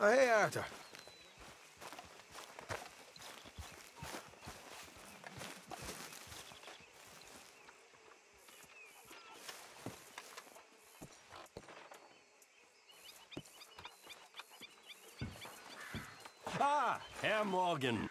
Oh, hey, Arthur. Ah, Herr Morgan.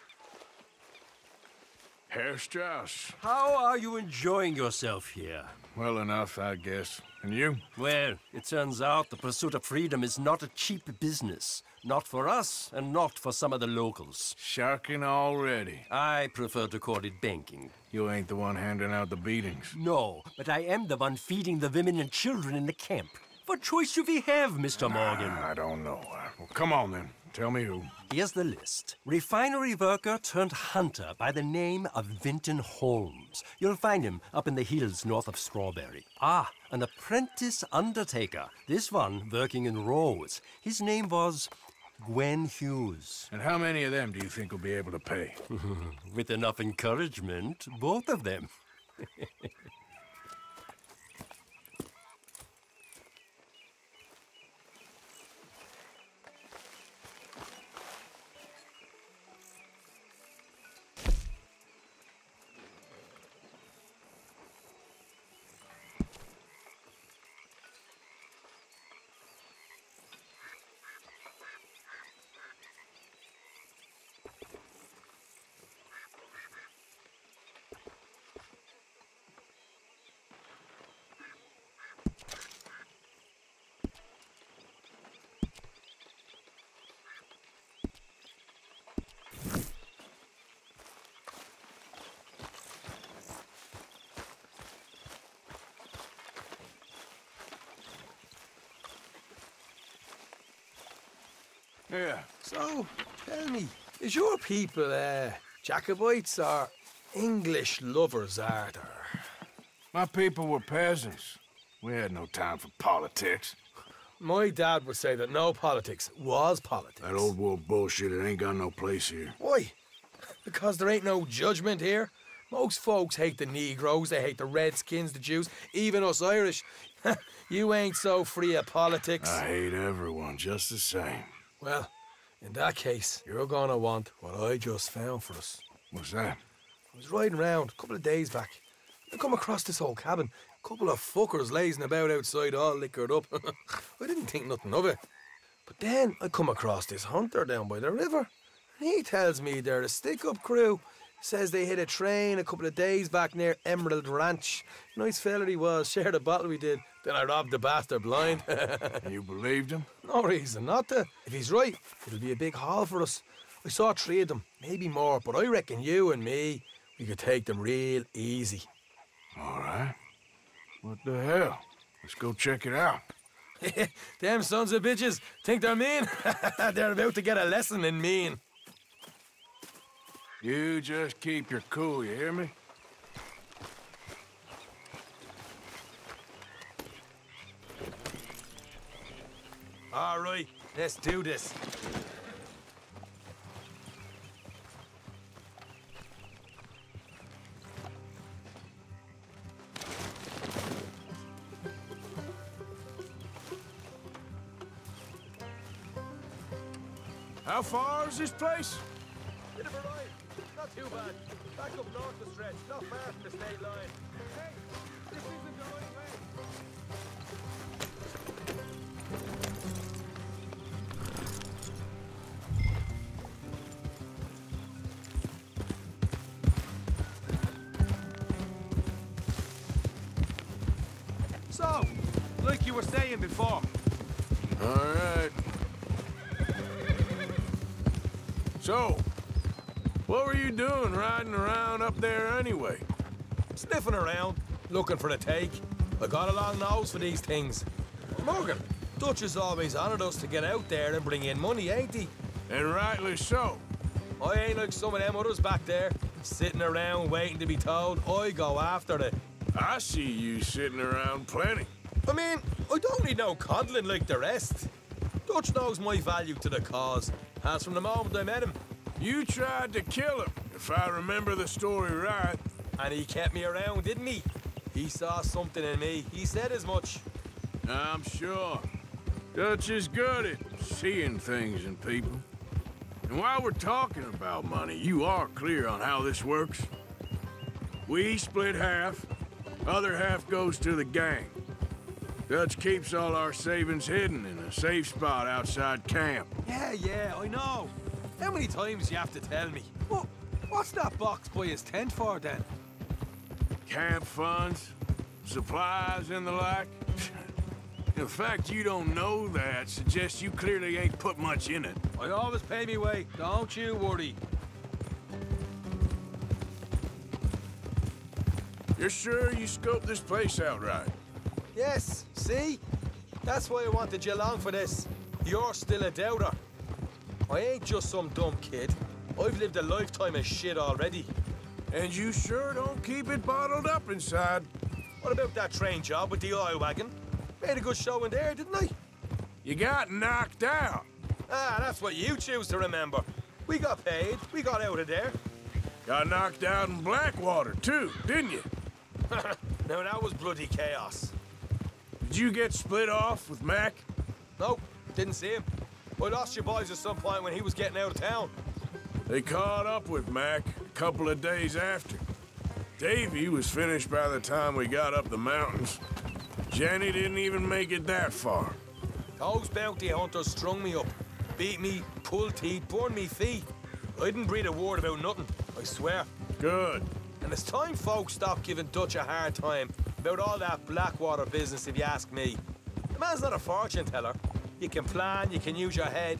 Herr Strauss. How are you enjoying yourself here? Well enough, I guess. And you? Well, it turns out the pursuit of freedom is not a cheap business. Not for us, and not for some of the locals. Sharking already. I prefer to call it banking. You ain't the one handing out the beatings. No, but I am the one feeding the women and children in the camp. What choice do we have, Mr. Morgan? I don't know. Well, come on, then. Tell me who. Here's the list. Refinery worker turned hunter by the name of Vinton Holmes. You'll find him up in the hills north of Strawberry. Ah, an apprentice undertaker. This one working in roads. His name was Gwen Hughes. And how many of them do you think will be able to pay? With enough encouragement, both of them. Yeah. So, tell me, is your people, Jacobites or English lovers, Arthur? My people were peasants. We had no time for politics. My dad would say that no politics was politics. That old world bullshit, it ain't got no place here. Why? Because there ain't no judgment here. Most folks hate the Negroes, they hate the Redskins, the Jews, even us Irish. You ain't so free of politics. I hate everyone just the same. Well, in that case, you're gonna want what I just found for us. What's that? I was riding around a couple of days back. I come across this old cabin. A couple of fuckers lazing about outside all liquored up. I didn't think nothing of it. But then I come across this hunter down by the river. And he tells me they're a stick-up crew. Says they hit a train a couple of days back near Emerald Ranch. Nice fella he was, shared a bottle we did. Then I robbed the bastard blind. And you believed him? No reason not to. If he's right, it'll be a big haul for us. I saw 3 of them, maybe more, but I reckon you and me, we could take them real easy. All right. What the hell? Let's go check it out. Them sons of bitches think they're mean. They're about to get a lesson in mean. You just keep your cool, you hear me? All right, let's do this. How far is this place? Bit of a ride. Not too bad. Back up north the stretch, not far from the state line. Hey, this isn't the right way. So, like you were saying before. All right. So, what were you doing riding around up there anyway? Sniffing around, looking for the take. I got a long nose for these things. Morgan, Dutch has always honoured us to get out there and bring in money, ain't he? And rightly so. I ain't like some of them others back there, sitting around waiting to be told. I go after it. I see you sitting around plenty. I mean, I don't need no coddling like the rest. Dutch knows my value to the cause, as from the moment I met him. You tried to kill him, if I remember the story right. And he kept me around, didn't he? He saw something in me. He said as much. I'm sure. Dutch is good at seeing things in people. And while we're talking about money, you are clear on how this works? We split half, other half goes to the gang. Dutch keeps all our savings hidden in a safe spot outside camp. Yeah, I know. How many times you have to tell me? What's that box by his tent for, then? Camp funds, supplies, and the like. The fact you don't know that suggests you clearly ain't put much in it. I always pay me way, don't you worry. You're sure you scoped this place out right? Yes, see? That's why I wanted you along for this. You're still a doubter. I ain't just some dumb kid. I've lived a lifetime of shit already. And you sure don't keep it bottled up inside. What about that train job with the oil wagon? Made a good show in there, didn't I? You got knocked out. Ah, that's what you choose to remember. We got paid. We got out of there. Got knocked out in Blackwater, too, didn't you? Now, that was bloody chaos. Did you get split off with Mac? Nope, didn't see him. I lost your boys at some point when he was getting out of town. They caught up with Mac a couple of days after. Davy was finished by the time we got up the mountains. Jenny didn't even make it that far. Those bounty hunters strung me up. Beat me, pulled teeth, burned me feet. I didn't breathe a word about nothing, I swear. Good. And it's time folks stopped giving Dutch a hard time about all that Blackwater business, if you ask me. The man's not a fortune teller. You can plan, you can use your head,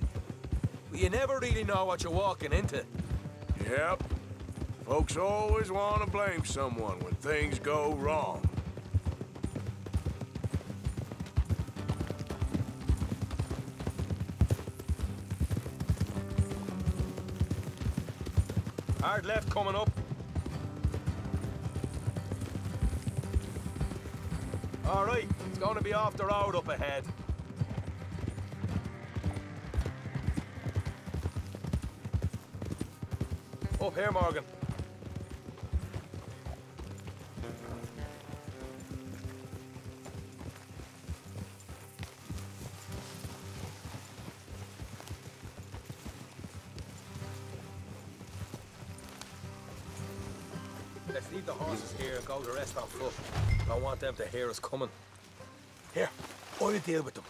but you never really know what you're walking into. Yep. Folks always want to blame someone when things go wrong. Hard left coming up. All right, it's going to be off the road up ahead. Up here, Morgan. Let's leave the horses here and go the rest on foot. Don't want them to hear us coming. Here, I'll deal with them.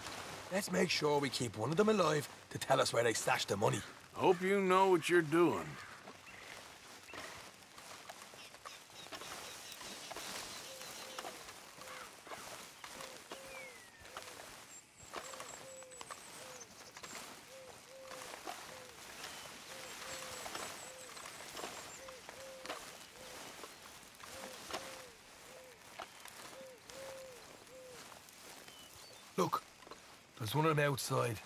Let's make sure we keep one of them alive to tell us where they stashed the money. Hope you know what you're doing. Look, there's one on the outside.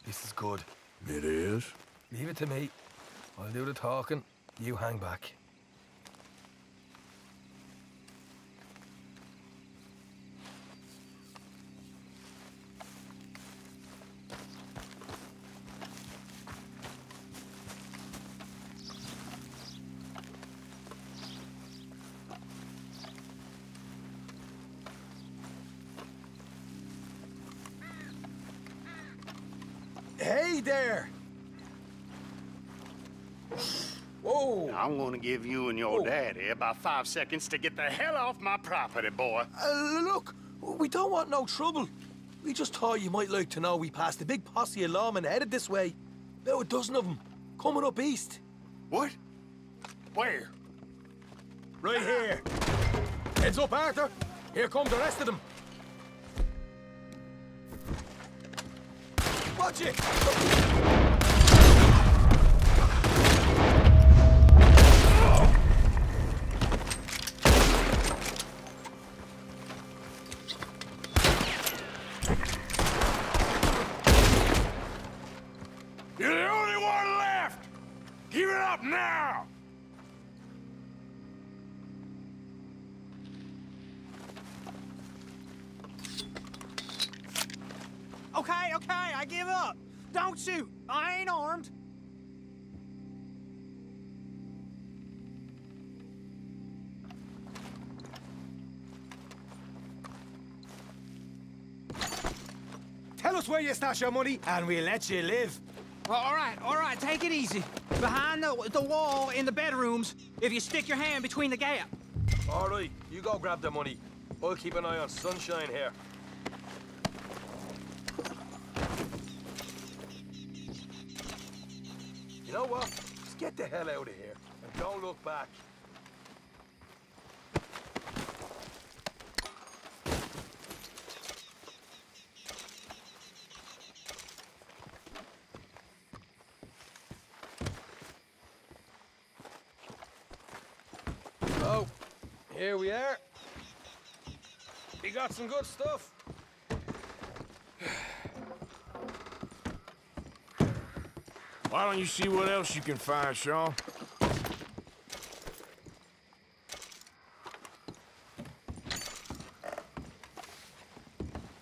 This is good. It is? Leave it to me. I'll do the talking. You hang back. Hey there! Whoa! I'm gonna give you and your daddy about 5 seconds to get the hell off my property, boy. Look, we don't want no trouble. We just thought you might like to know we passed a big posse of lawmen headed this way. About a dozen of them, coming up east. What? Where? Right here. Heads up, Arthur. Here come the rest of them. Watch it! You're the only one left! Give it up now! Okay, I give up. Don't shoot. I ain't armed. Tell us us where you stash your money, and we'll let you live. All right, take it easy. Behind the wall in the bedrooms, if you stick your hand between the gap. All right, you go grab the money. I'll keep an eye on Sunshine here. You know what? Just get the hell out of here and don't look back. Oh, here we are. You got some good stuff. Why don't you see what else you can find, Sean?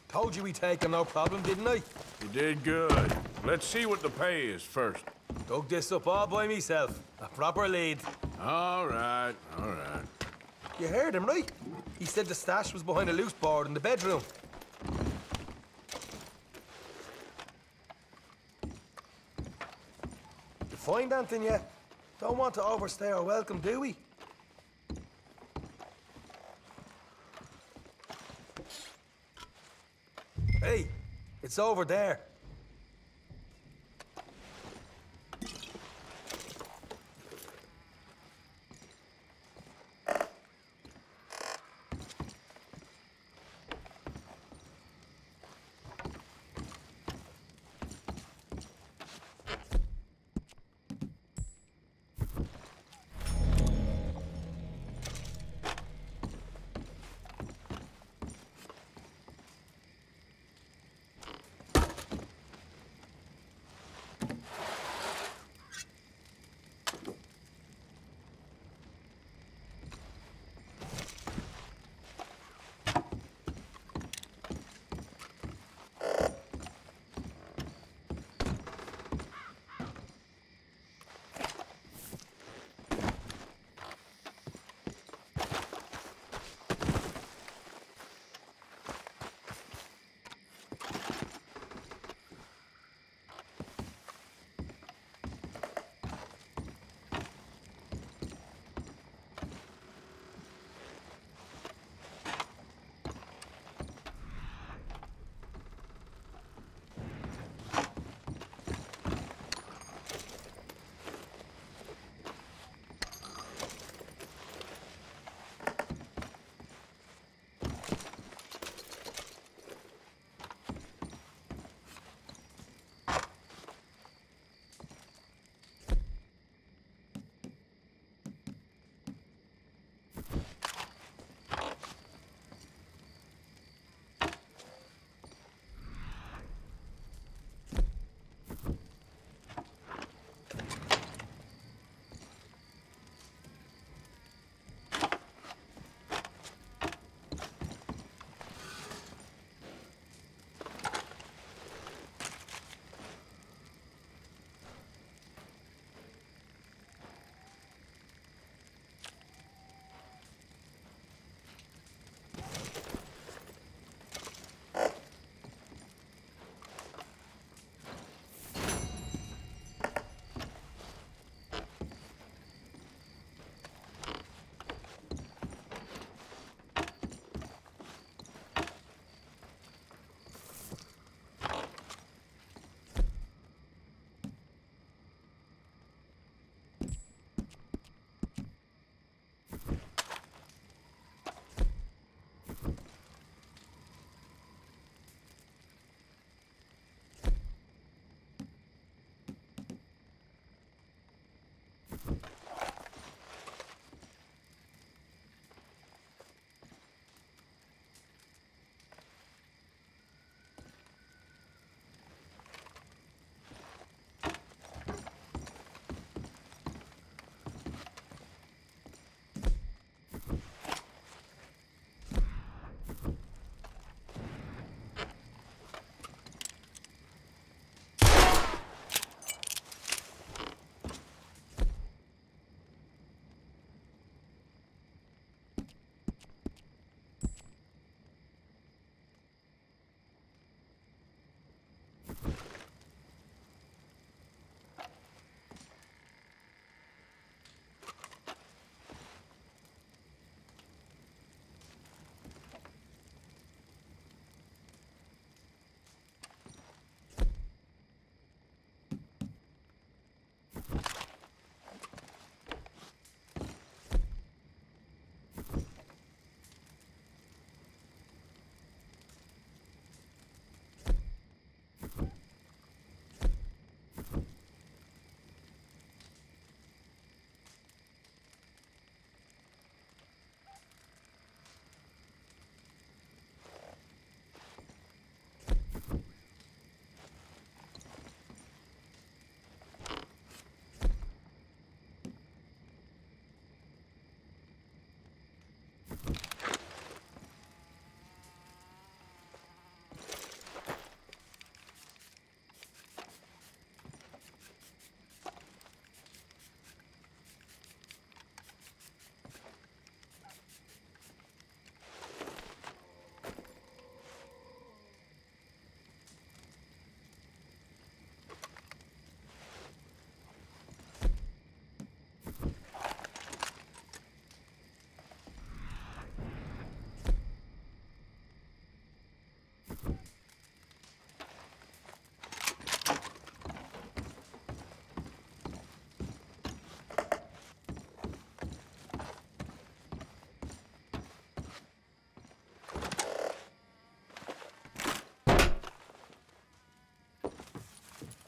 Told you we'd take him, no problem, didn't I? You did good. Let's see what the pay is first. Dug this up all by myself. A proper lead. All right, all right. You heard him, right? He said the stash was behind a loose board in the bedroom. You find anything yet? Don't want to overstay our welcome, do we? Hey, it's over there.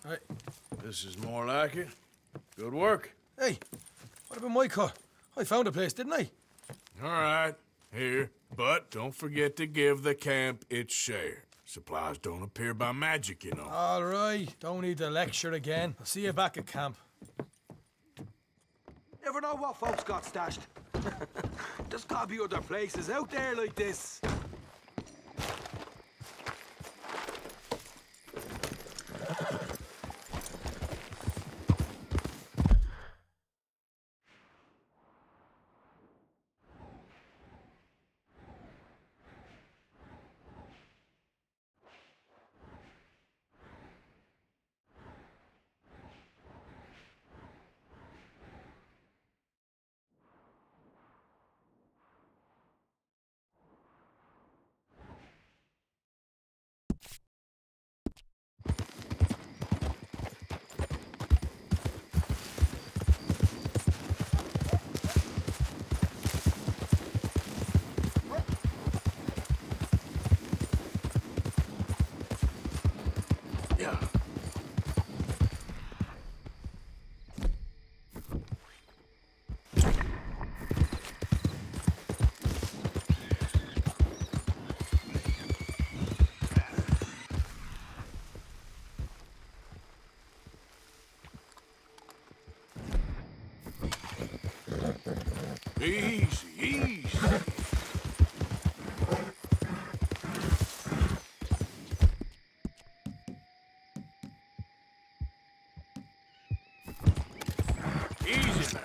Right. This is more like it. Good work. Hey, what about my car? I found a place, didn't I? All right, here. But don't forget to give the camp its share. Supplies don't appear by magic, you know. All right, don't need the lecture again. I'll see you back at camp. Never know what folks got stashed. There's gotta be other places out there like this. Easy, easy. Easy now.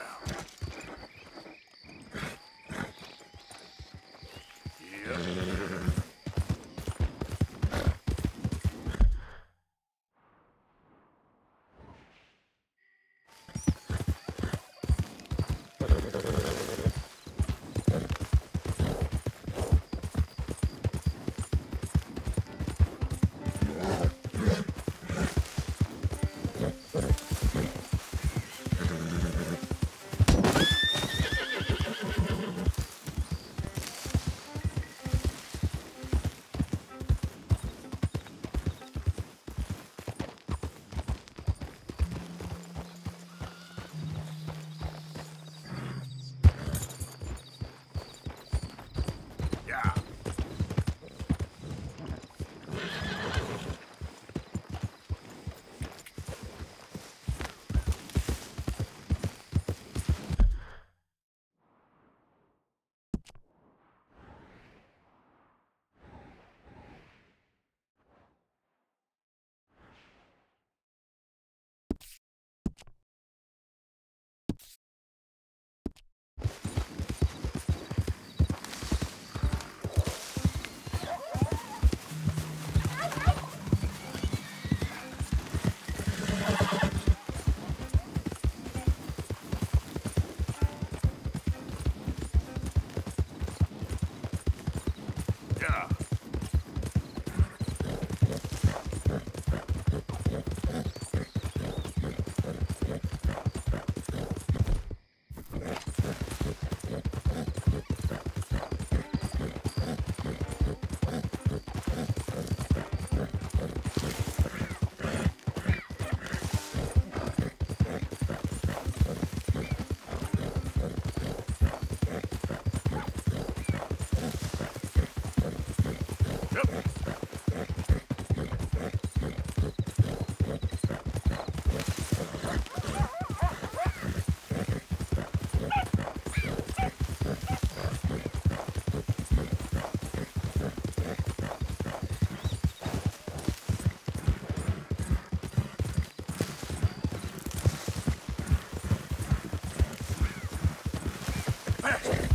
faster!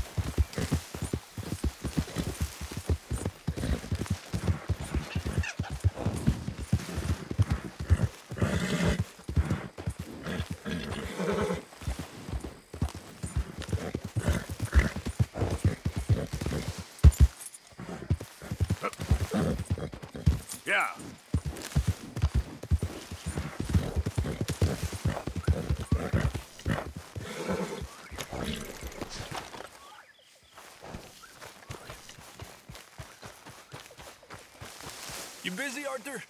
Yeah. You busy, Arthur?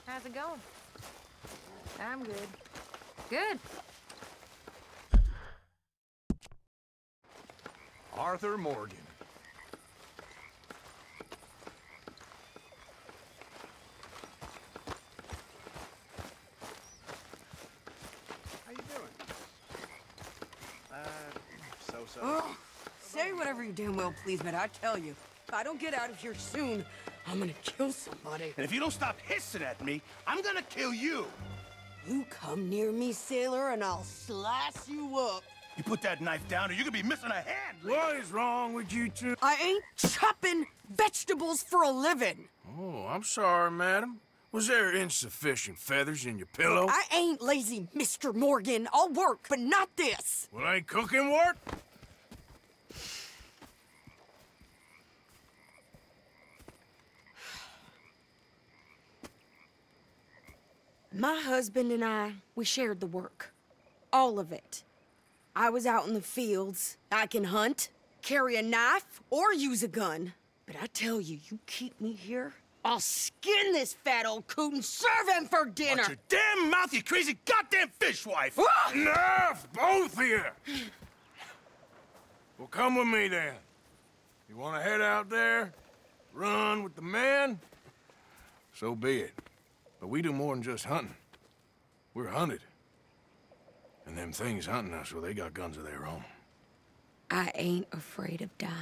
How's it going? I'm good. Good. Arthur Morgan. How you doing? So-so. Oh, say whatever you damn well please, but I tell you, if I don't get out of here soon, I'm gonna kill somebody. And if you don't stop hissing at me, I'm gonna kill you. You come near me, sailor, and I'll slice you up. You put that knife down or you're gonna be missing a hand. What is wrong with you two? I ain't chopping vegetables for a living. Oh, I'm sorry, madam. Was there insufficient feathers in your pillow? I ain't lazy, Mr. Morgan. I'll work, but not this. Well, ain't cooking work? My husband and I, we shared the work. All of it. I was out in the fields. I can hunt, carry a knife, or use a gun. But I tell you, you keep me here, I'll skin this fat old coot and serve him for dinner. Watch your damn mouth, you crazy goddamn fishwife! Enough, both of you! Well, come with me then. You want to head out there, run with the men? So be it. But we do more than just hunting. We're hunted. And them things hunting us, well, they got guns of their own. I ain't afraid of dying.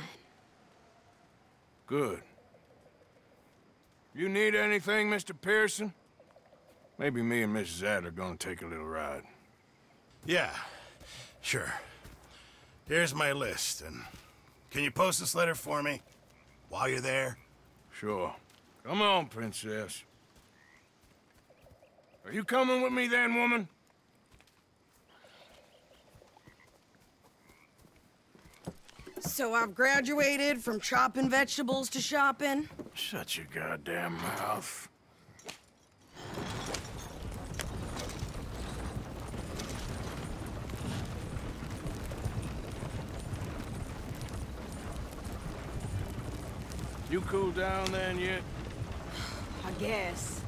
Good. You need anything, Mr. Pearson? Maybe me and Mrs. Adler are gonna take a little ride. Yeah, sure. Here's my list, and can you post this letter for me while you're there? Sure. Come on, princess. Are you coming with me then, woman? So I've graduated from chopping vegetables to shopping. Shut your goddamn mouth. You cooled down then yet? I guess.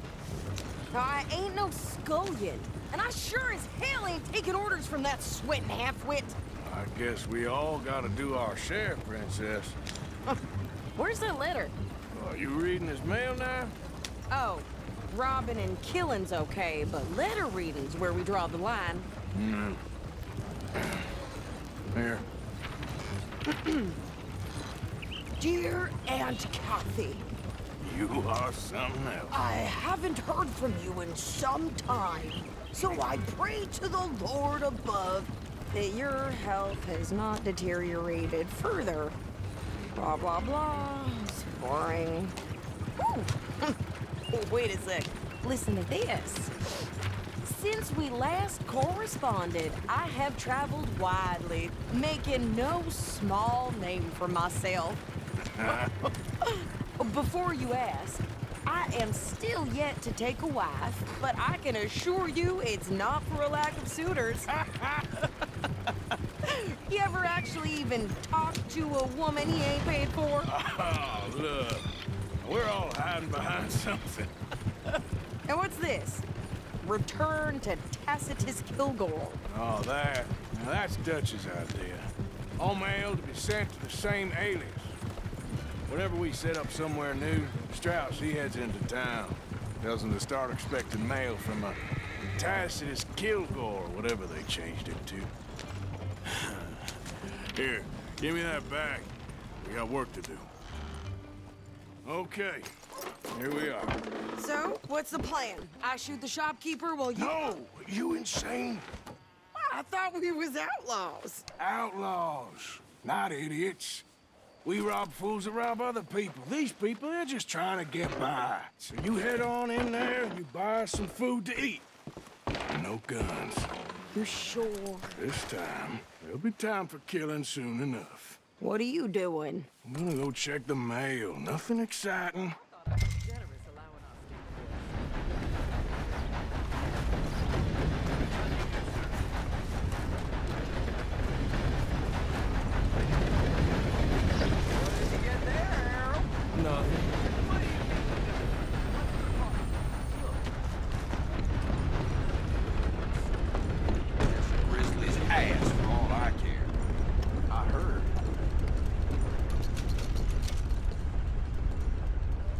I ain't no scullion, and I sure as hell ain't taking orders from that sweating half-wit. I guess we all gotta do our share, princess. Where's that letter? Are you reading his mail now? Oh, robbing and killing's okay, but letter reading's where we draw the line. Here. Dear Aunt Kathy, You are something else. I haven't heard from you in some time, so I pray to the Lord above that your health has not deteriorated further. Blah, blah, blah. It's boring. Ooh. Oh, wait a sec. Listen to this. Since we last corresponded, I have traveled widely, making no small name for myself. Before you ask, I am still yet to take a wife, but I can assure you it's not for a lack of suitors. You ever actually even talked to a woman he ain't paid for? Oh, look. We're all hiding behind something. And what's this? Return to Tacitus Kilgore. Oh, that. Now, that's Dutch's idea. All mail to be sent to the same alias. Whenever we set up somewhere new, Strauss, he heads into town. Tells them to start expecting mail from a Tacitus Kilgore, whatever they changed it to. Here, give me that back. We got work to do. Okay, here we are. So, what's the plan? I shoot the shopkeeper while you... No! You insane? I thought we was outlaws. Outlaws, not idiots. We rob fools that rob other people. These people, they're just trying to get by. So you head on in there and you buy us some food to eat. No guns. You sure? This time, there'll be time for killing soon enough. What are you doing? I'm gonna go check the mail. Nothing exciting.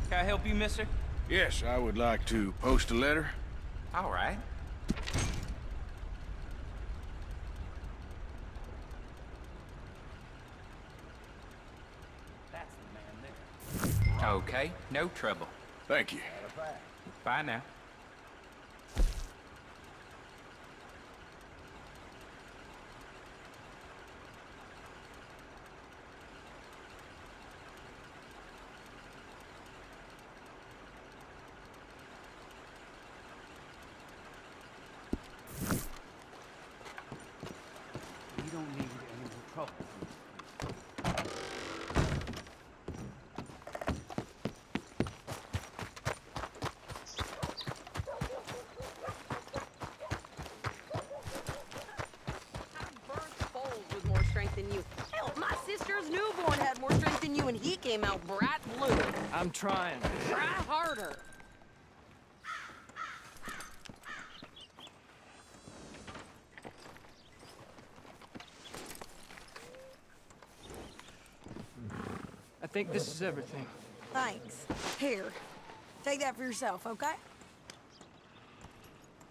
Can I help you, mister? Yes, I would like to post a letter. All right. That's the man there. Okay, no trouble. Thank you. Bye now. Than you. Hell, my sister's newborn had more strength than you, and he came out bright blue. I'm trying. Try harder. I think this is everything. Thanks. Here, take that for yourself, okay?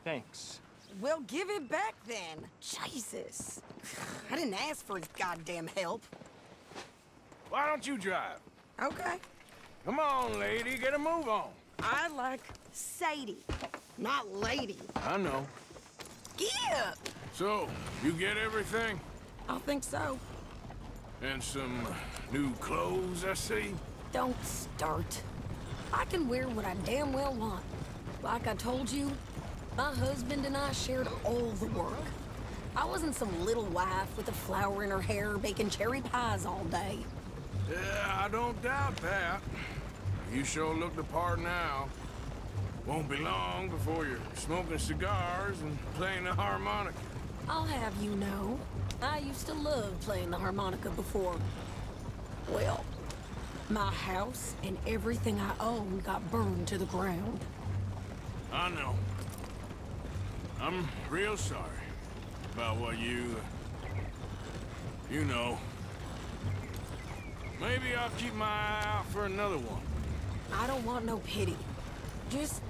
Thanks. Well, give it back then. Jesus. I didn't ask for his goddamn help. Why don't you drive? Okay. Come on, lady, get a move on. I like Sadie, not lady. I know. Get up! So, you get everything? I think so. And some new clothes, I see? Don't start. I can wear what I damn well want. Like I told you, my husband and I shared all the work. I wasn't some little wife with a flower in her hair baking cherry pies all day. Yeah, I don't doubt that. You sure look the part now. Won't be long before you're smoking cigars and playing the harmonica. I'll have you know, I used to love playing the harmonica before. Well, my house and everything I owned got burned to the ground. I know. I'm real sorry about what you know. Maybe I'll keep my eye out for another one. I don't want no pity. Just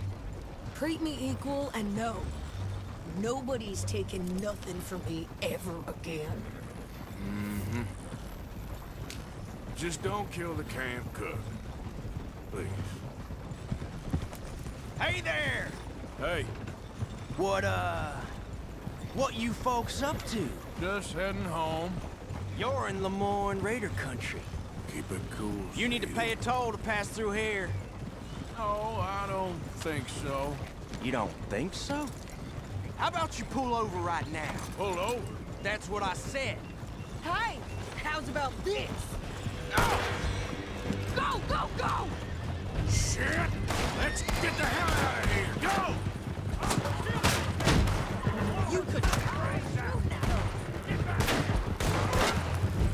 treat me equal and know nobody's taking nothing from me ever again. Mm-hmm. Just don't kill the camp cook. Please. Hey there! Hey, What you folks up to? just heading home. You're in Lemoyne Raider country. Keep it cool. You need to pay a toll to pass through here. No, I don't think so. You don't think so? How about you pull over right now? Pull over. That's what I said. Hey, how's about this? Go, go, go! Shit! Let's get the hell out of here! Go! You could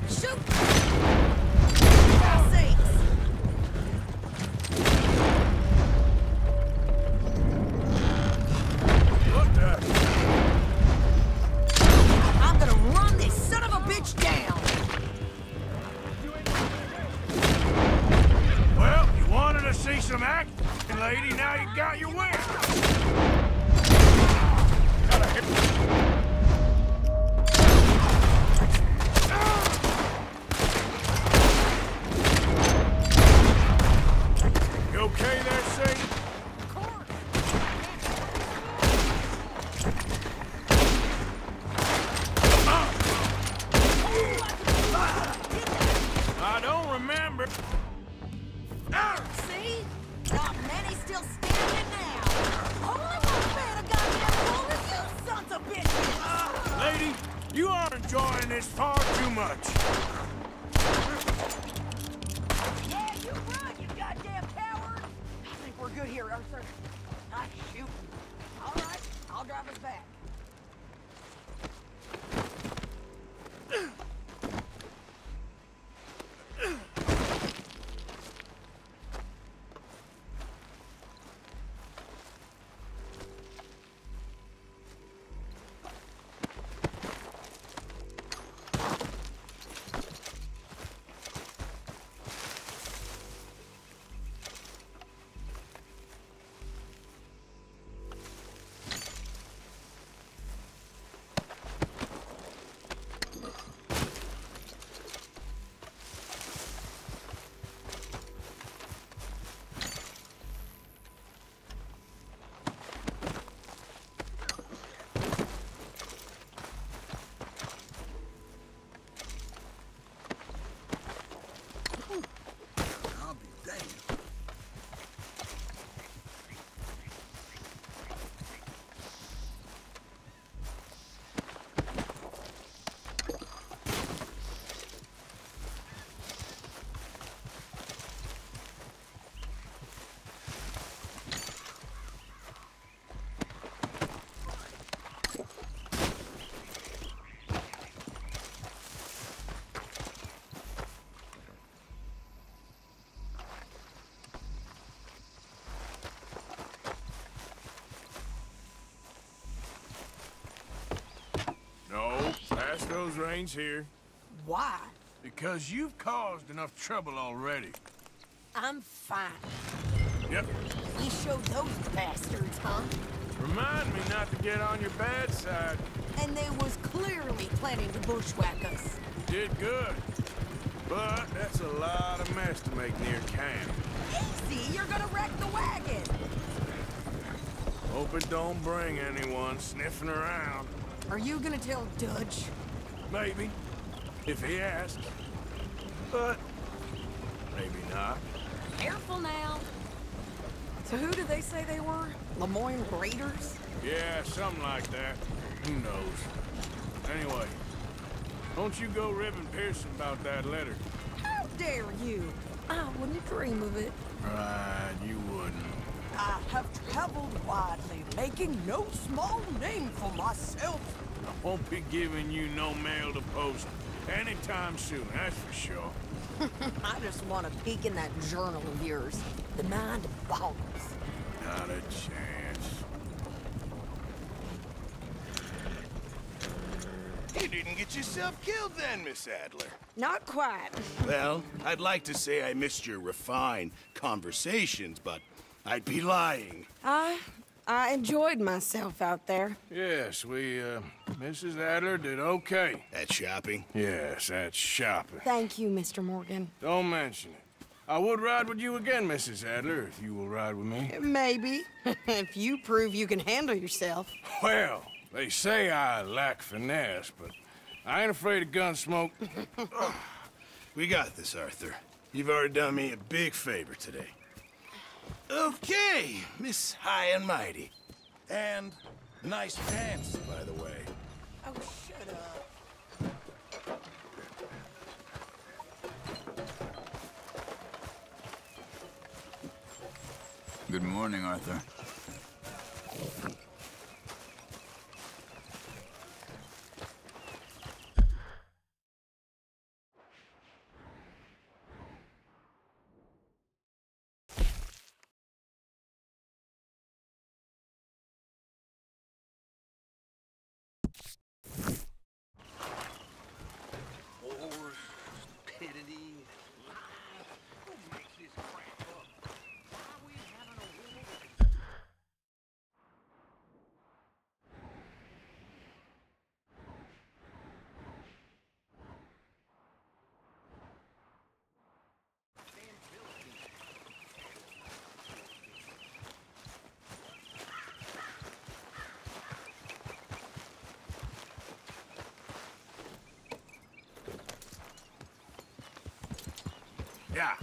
shoot! For sakes! What the? I'm gonna run this son of a bitch down! Well, you wanted to see some action, lady. Now you got your wish. Gotta hit. You okay there, Sadie? You are enjoying this far too much. Yeah, you run, you goddamn coward! I think we're good here, Arthur. Ah, shoot. All right, I'll drive us back. Pass those reins here. Why? Because you've caused enough trouble already. I'm fine. Yep. You showed those bastards, huh? Remind me not to get on your bad side. And they was clearly planning to bushwhack us. You did good. But that's a lot of mess to make near camp. Easy, you're gonna wreck the wagon. Hope it don't bring anyone sniffing around. Are you gonna tell Dutch? Maybe, if he asks. But maybe not. Careful now. So who did they say they were? Lemoyne Raiders? Yeah, something like that. Who knows? Anyway, don't you go ribbing Pearson about that letter. How dare you? I wouldn't dream of it. Right, you wouldn't. I have traveled widely, making no small name for myself. I won't be giving you no mail to post anytime soon, that's for sure. I just want to peek in that journal of yours. The mind boggles. Not a chance. You didn't get yourself killed then, Miss Adler. Not quite. Well, I'd like to say I missed your refined conversations, but I'd be lying. I enjoyed myself out there. Yes, Mrs. Adler did okay. At shopping? Yes, that's shopping. Thank you, Mr. Morgan. Don't mention it. I would ride with you again, Mrs. Adler, if you will ride with me. Maybe. If you prove you can handle yourself. Well, they say I lack finesse, but I ain't afraid of gun smoke. We got this, Arthur. You've already done me a big favor today. Okay, Miss High and Mighty. And nice pants, by the way. Oh, shut up. Good morning, Arthur. Yeah.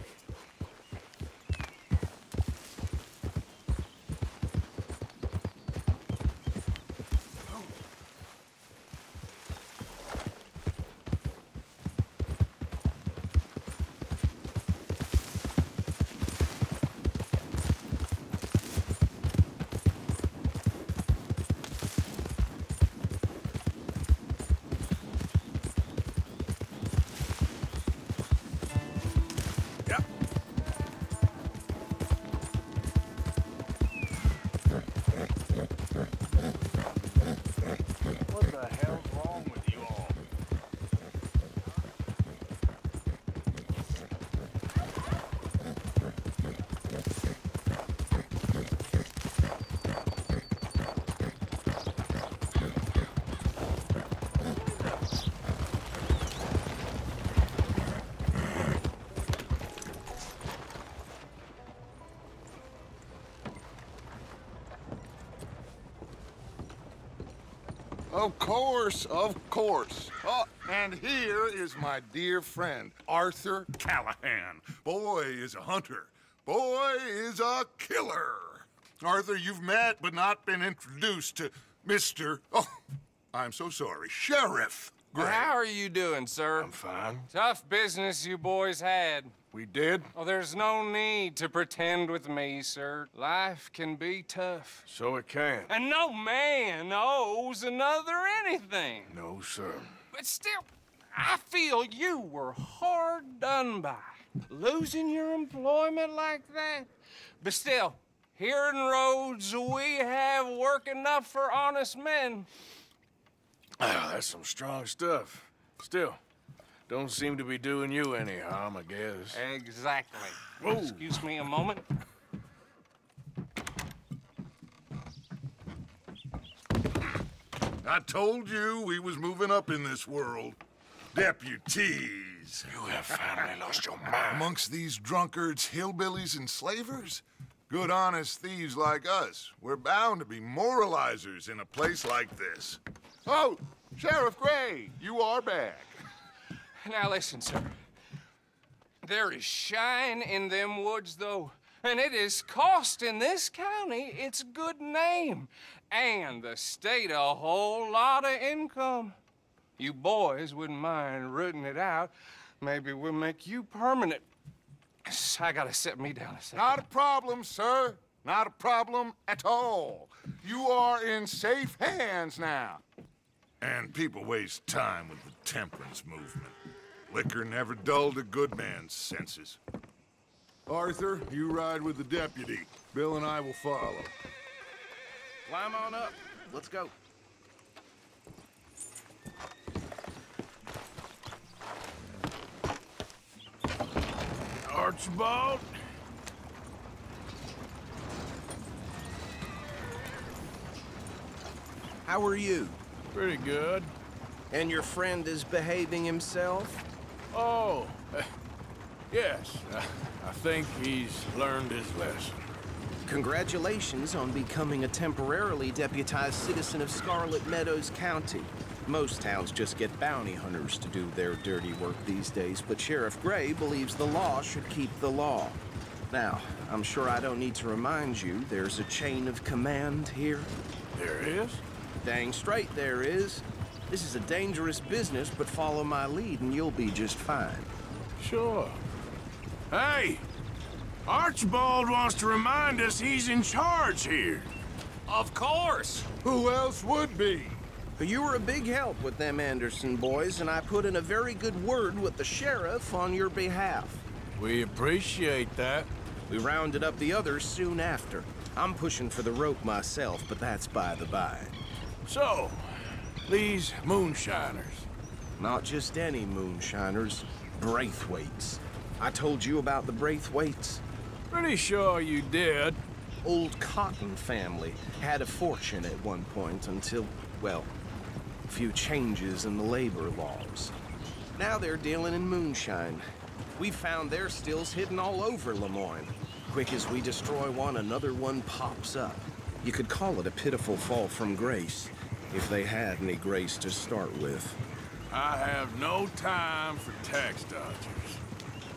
Of course, of course. Oh, and here is my dear friend, Arthur Callahan. Boy is a hunter. Boy is a killer. Arthur, you've met but not been introduced to Mr. Oh, I'm so sorry, Sheriff Gray. How are you doing, sir? I'm fine. Tough business you boys had. We did? Oh, there's no need to pretend with me, sir. Life can be tough. So it can. And no man owes another anything. No, sir. But still, I feel you were hard done by. Losing your employment like that. But still, here in Rhodes, we have work enough for honest men. Ah, that's some strong stuff. Still, don't seem to be doing you any harm, I guess. Exactly. Whoa. Excuse me a moment. I told you we was moving up in this world. Deputies. You have finally lost your mind. Amongst these drunkards, hillbillies, and slavers? Good, honest thieves like us. We're bound to be moralizers in a place like this. Oh, Sheriff Gray, you are back. Now listen, sir. There is shine in them woods, though, and it is costing this county its good name, and the state a whole lot of income. You boys wouldn't mind rooting it out. Maybe we'll make you permanent. I gotta sit me down a second. Not a problem, sir. Not a problem at all. You are in safe hands now. And people waste time with the temperance movement. Liquor never dulled a good man's senses. Arthur, you ride with the deputy. Bill and I will follow. Climb on up. Let's go. Archibald? How are you? Pretty good. And your friend is behaving himself? Oh, yes. I think he's learned his lesson. Congratulations on becoming a temporarily deputized citizen of Scarlet Meadows County. Most towns just get bounty hunters to do their dirty work these days, but Sheriff Gray believes the law should keep the law. Now, I'm sure I don't need to remind you, there's a chain of command here. There is? Dang straight there is. This is a dangerous business, but follow my lead and you'll be just fine. Sure. Hey! Archibald wants to remind us he's in charge here. Of course! Who else would be? You were a big help with them Anderson boys, and I put in a very good word with the sheriff on your behalf. We appreciate that. We rounded up the others soon after. I'm pushing for the rope myself, but that's by the by. So, these moonshiners. Not just any moonshiners, Braithwaites. I told you about the Braithwaites? Pretty sure you did. Old Cotton family had a fortune at one point until, well, a few changes in the labor laws. Now they're dealing in moonshine. We found their stills hidden all over Lemoyne. Quick as we destroy one, another one pops up. You could call it a pitiful fall from grace, if they had any grace to start with. I have no time for tax dodgers.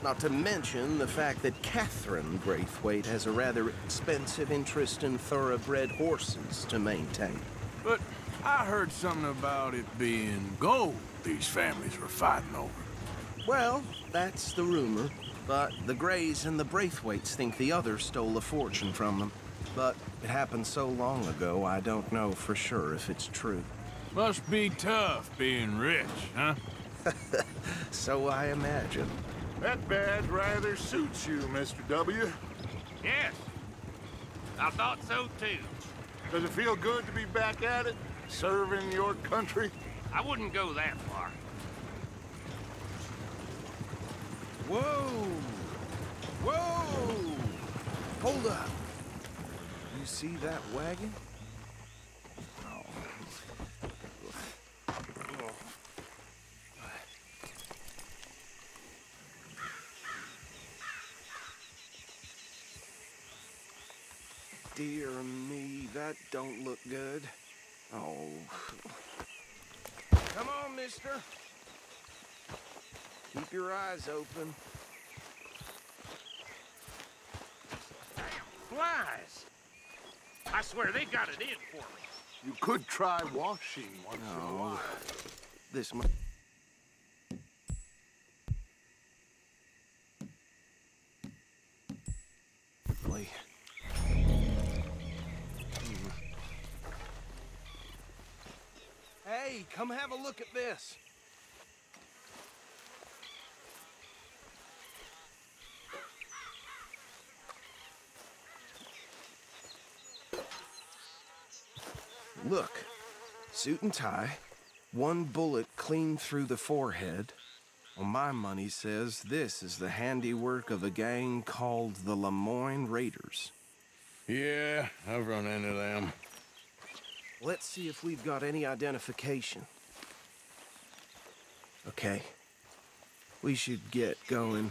Not to mention the fact that Catherine Braithwaite has a rather expensive interest in thoroughbred horses to maintain. But I heard something about it being gold these families were fighting over. Well, that's the rumor. But the Grays and the Braithwaites think the others stole a fortune from them. But it happened so long ago, I don't know for sure if it's true. Must be tough being rich, huh? So I imagine. That badge rather suits you, Mr. W. Yes. I thought so, too. Does it feel good to be back at it, serving your country? I wouldn't go that far. Whoa! Whoa! Hold up. You see that wagon? Dear me, that don't look good. Oh. Come on, mister. Keep your eyes open. Flies! I swear they got it in for me. You could try washing once in a while. This might... Hey, come have a look at this. Look, suit and tie, one bullet clean through the forehead. Well, my money says this is the handiwork of a gang called the Lemoyne Raiders. Yeah, I've run into them. Let's see if we've got any identification. Okay. We should get going.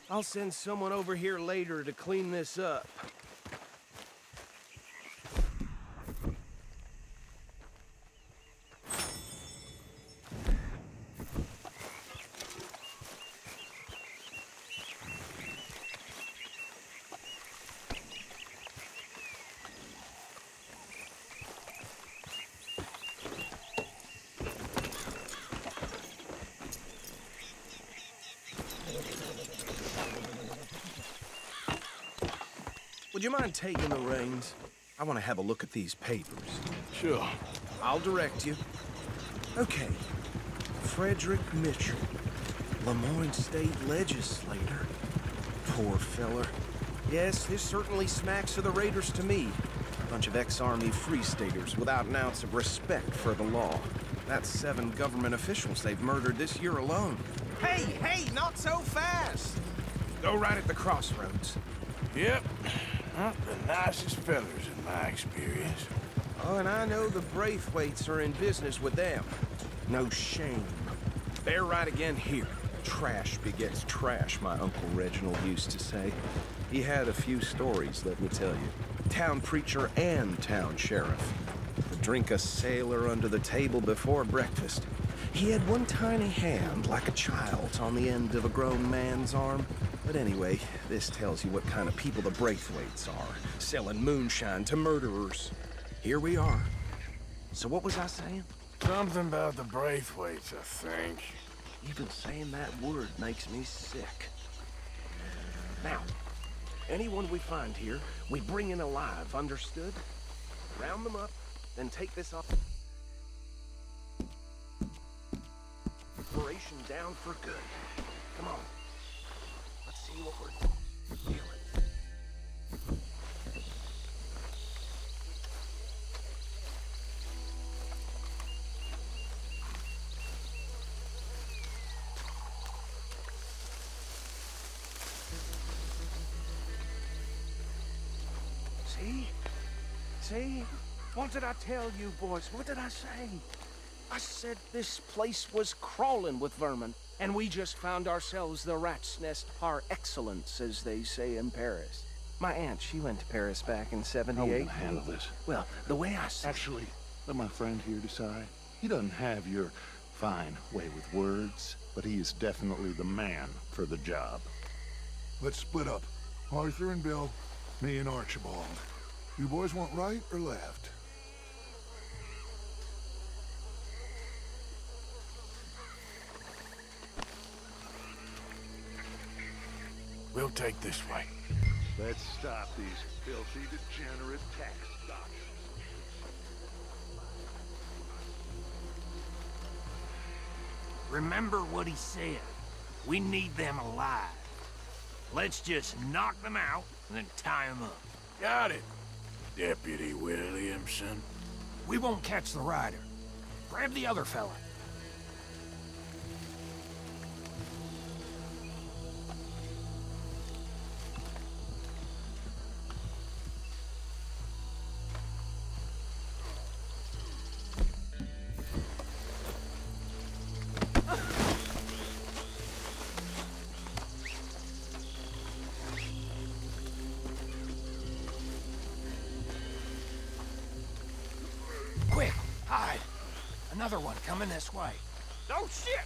I'll send someone over here later to clean this up. Would you mind taking the reins? I want to have a look at these papers. Sure. I'll direct you. Okay. Frederick Mitchell, Lemoyne State Legislator. Poor feller. Yes, this certainly smacks of the Raiders to me. A bunch of ex-Army Free Staters without an ounce of respect for the law. That's 7 government officials they've murdered this year alone. Hey, not so fast! Go right at the crossroads. Yep. Not the nicest fellas in my experience. Oh, and I know the Braithwaites are in business with them. No shame. They're right again here. Trash begets trash, my Uncle Reginald used to say. He had a few stories, let me tell you. Town preacher and town sheriff. Would drink a sailor under the table before breakfast. He had one tiny hand, like a child's, on the end of a grown man's arm. But anyway, this tells you what kind of people the Braithwaites are, selling moonshine to murderers. Here we are. So what was I saying? Something about the Braithwaites, I think. Even saying that word makes me sick. Now, anyone we find here, we bring in alive, understood? Round them up, then take this off. Operation down for good. Come on. Let's see what we're feeling. See? What did I tell you, boys? What did I say? I said this place was crawling with vermin, and we just found ourselves the rat's nest par excellence, as they say in Paris. My aunt, she went to Paris back in '78. How are we gonna handle this? Well, the way I see... Actually, let my friend here decide. He doesn't have your fine way with words, but he is definitely the man for the job. Let's split up. Arthur and Bill, me and Archibald. You boys want right or left? We'll take this way. Let's stop these filthy, degenerate tax dodgers. Remember what he said. We need them alive. Let's just knock them out and then tie them up. Got it, Deputy Williamson. We won't catch the rider. Grab the other fella. Another one coming this way. Oh, shit!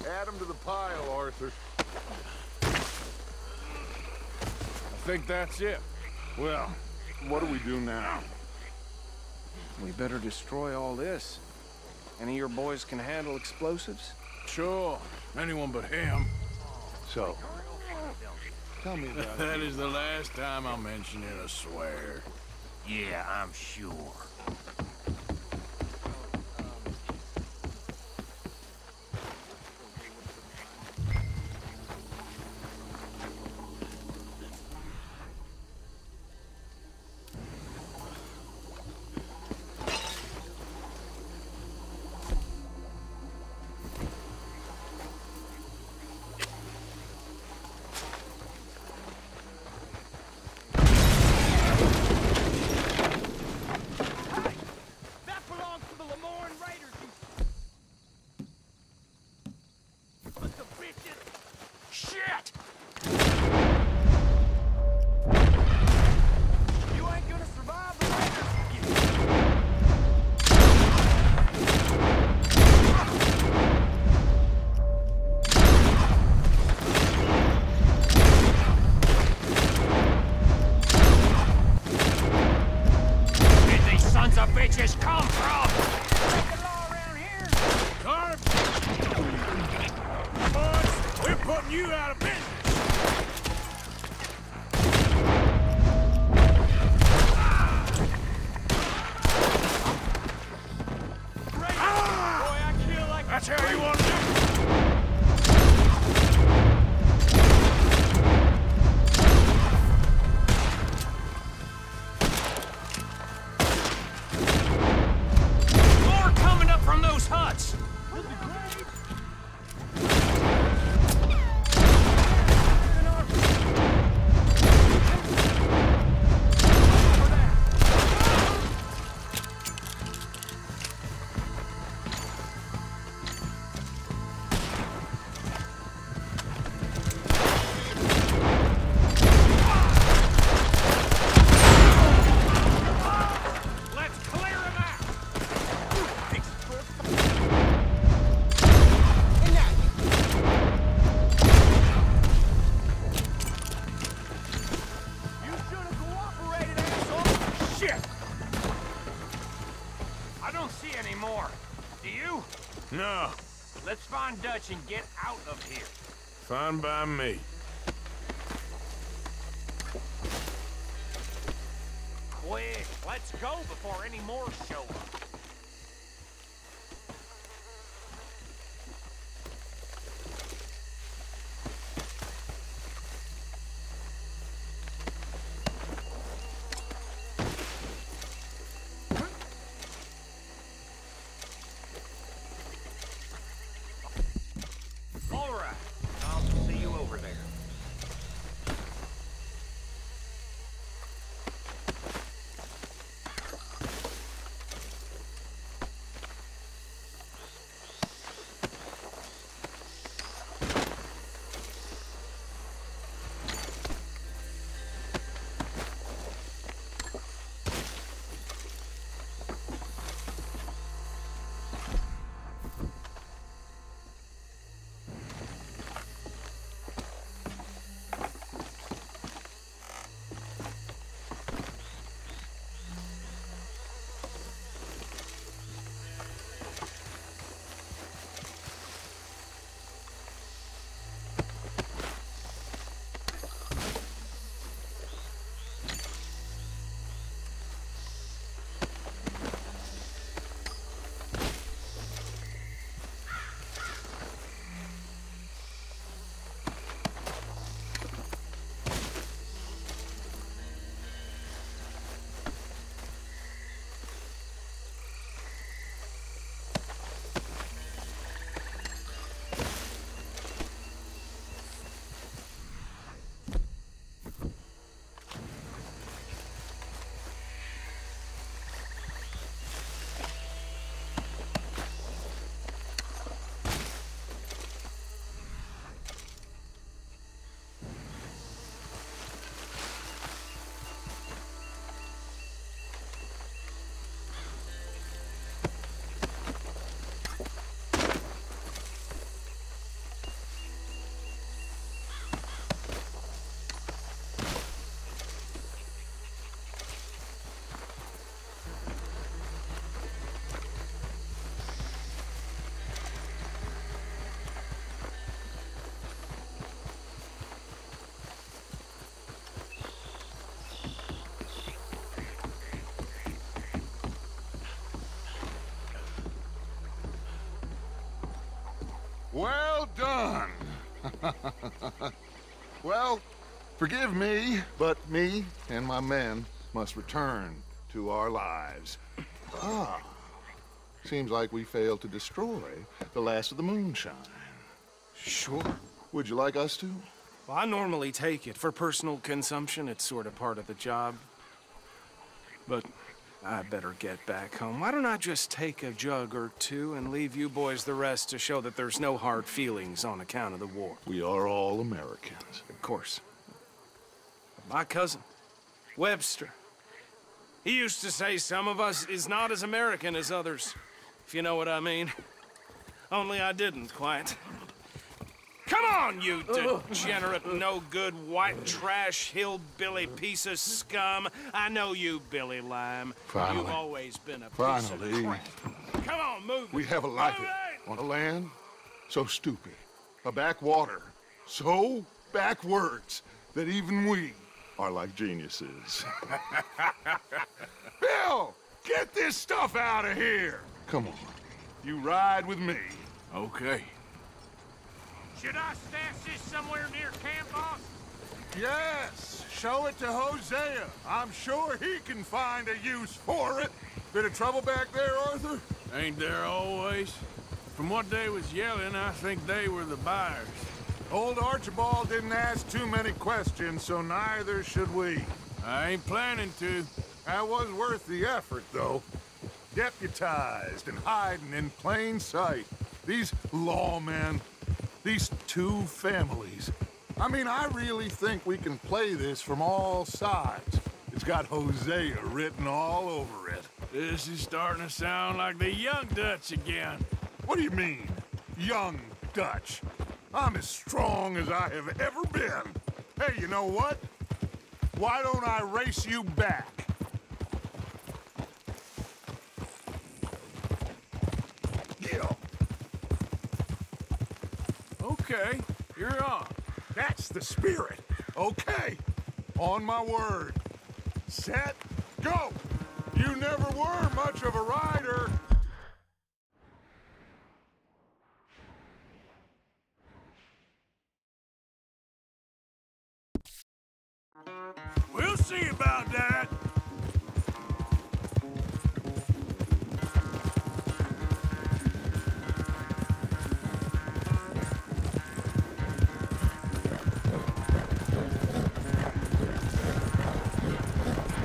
Add him to the pile, Arthur. I think that's it. Well, what do we do now? We better destroy all this. Any of your boys can handle explosives? Sure. Anyone but him. So, tell me about it. That is the last time I'll mention it, I swear. Yeah, I'm sure. Bitches come from? Breaking law around here? Carp! Boys, we're putting you out of business. Great! Boy, I kill like that's how you want to do it. From those huts! No. Let's find Dutch and get out of here. Fine by me. Quick, let's go before any more show up. Well done. Well, forgive me, but me and my men must return to our lives. Ah, seems like we failed to destroy the last of the moonshine. Sure. Would you like us to? Well, I normally take it. For personal consumption, it's sort of part of the job. But I better get back home. Why don't I just take a jug or two and leave you boys the rest to show that there's no hard feelings on account of the war? We are all Americans. Of course. My cousin, Webster, he used to say some of us is not as American as others, if you know what I mean. Only I didn't quite. Come on, you degenerate, no-good, white trash, hillbilly piece of scum. I know you, Billy Lime. Finally. You've always been a piece Finally. of crap. Come on, move We it. have a life Move it. on a land so stupid, a backwater so backwards that even we are like geniuses. Bill, get this stuff out of here. Come on, you ride with me. Okay. Should I stash this somewhere near camp, boss? Yes, show it to Hosea. I'm sure he can find a use for it. Bit of trouble back there, Arthur? Ain't there always? From what they was yelling, I think they were the buyers. Old Archibald didn't ask too many questions, so neither should we. I ain't planning to. That was worth the effort, though. Deputized and hiding in plain sight. These lawmen, these two families. I mean, I really think we can play this from all sides. It's got Hosea written all over it. This is starting to sound like the Young Dutch again. What do you mean, Young Dutch? I'm as strong as I have ever been. Hey, you know what? Why don't I race you back? Yeah. Okay, you're on. That's the spirit. Okay. On my word. Set, go. You never were much of a rider. We'll see about that.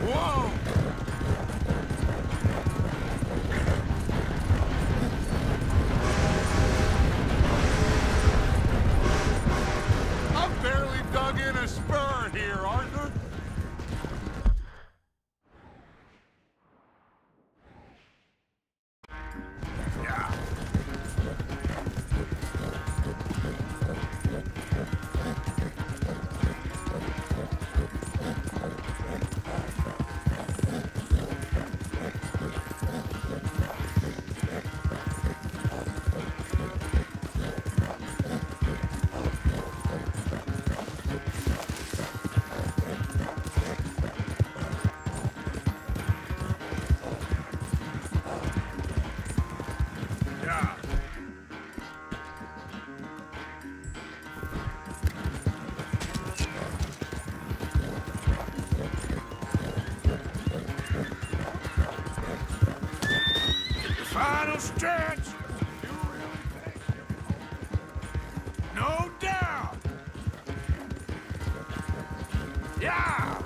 Whoa! I've barely dug in a spur here, Arthur. Yeah. Yeah. The final stretch. No doubt. Yeah.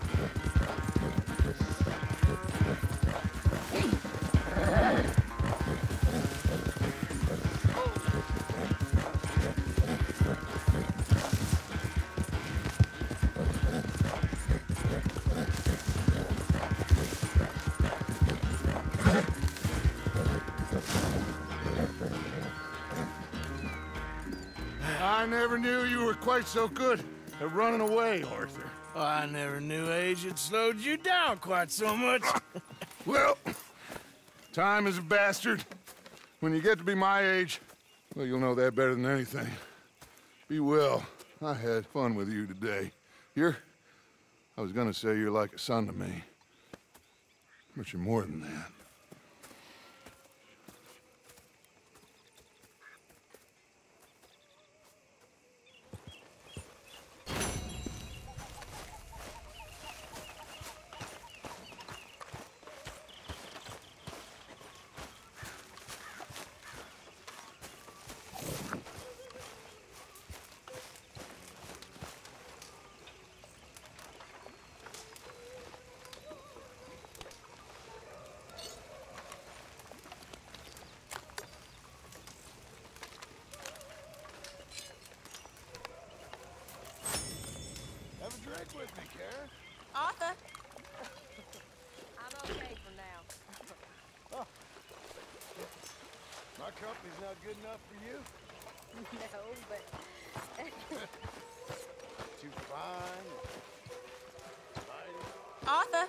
I never knew you were quite so good at running away, Arthur. I never knew age had slowed you down quite so much. Well, time is a bastard. When you get to be my age, well, you'll know that better than anything. Be well. I had fun with you today. I was gonna say you're like a son to me. But you're more than that. care? Arthur. I'm okay for now. Oh. My company's not good enough for you? No, but... Too fine. Arthur.